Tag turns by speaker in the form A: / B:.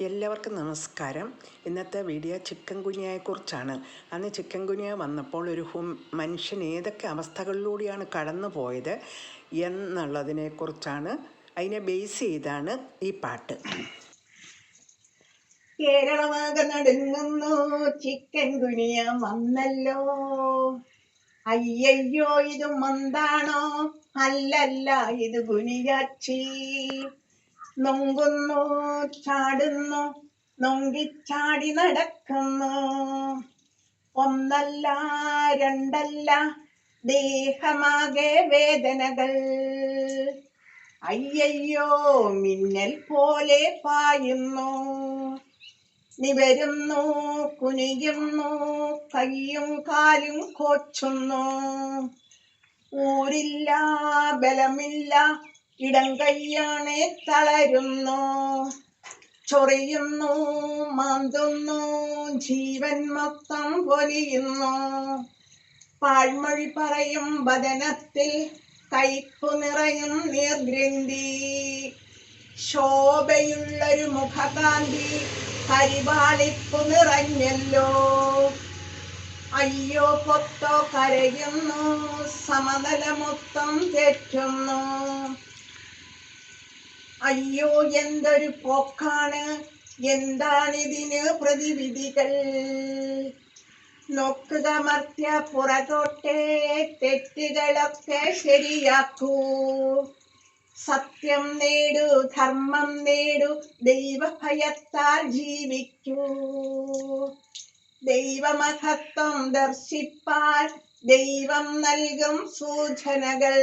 A: എല്ലാവർക്കും നമസ്കാരം. ഇന്നത്തെ വീഡിയോ ചിക്കൻ ഗുനിയയെക്കുറിച്ചാണ്. അന്ന് ചിക്കൻ ഗുനിയ വന്നപ്പോൾ മനുഷ്യൻ ഏതൊക്കെ അവസ്ഥകളിലൂടെയാണ് കടന്നു പോയത് എന്നുള്ളതിനെക്കുറിച്ചാണ്, അതിനെ ബേസ് ചെയ്താണ് ഈ പാട്ട്.
B: കേരളമാകെ നടുങ്ങുന്നു, ചിക്കൻ ഗുനിയ വന്നല്ലോ. അയ്യയ്യോ, ഇത് മന്താണോ? അല്ലല്ല, ഇത് ഗുനിയാച്ചി. നൊങ്കുന്നു, ചാടുന്നു, നൊങ്കിച്ചാടി നടക്കുന്നു. ഒന്നല്ല രണ്ടല്ല, ദേഹമാകെ വേദനകൾ. അയ്യയ്യോ, മിന്നൽ പോലെ പായുന്നു. നിവരുന്നു, കുനിയുന്നു, കയ്യും കാലും കോച്ചുന്നു. ഊരില്ല, ബലമില്ല, ഇടം കയ്യാണെ തളരുന്നു. ചൊറിയുന്നു, മാന്തുന്നു, ജീവൻ മൊത്തം പൊലിയുന്നു. പാഴ്മൊഴി പറയും വദനത്തിൽ കയ്പു നിറയും നീർഗ്രന്ഥി. ശോഭയുള്ളൊരു മുഖകാന്തി കരിവാളിപ്പു നിറഞ്ഞല്ലോ. അയ്യോ, പൊത്തോ കരയുന്നു, സമതല മൊത്തം തെറ്റുന്നു. അയ്യോ, എന്തൊരു പോക്കാണ്, എന്താണിതിന് പ്രതിവിധികൾ? നോക്കുക മർത്യ, പുറകോട്ടെ തെറ്റുകളൊക്കെ ശരിയാക്കൂ. സത്യം നേടൂ, ധർമ്മം നേടൂ, ദൈവഭയത്താൽ ജീവിക്കൂ. ദൈവമഹത്വം ദർശിപ്പാൻ ദൈവം നൽകും സൂചനകൾ.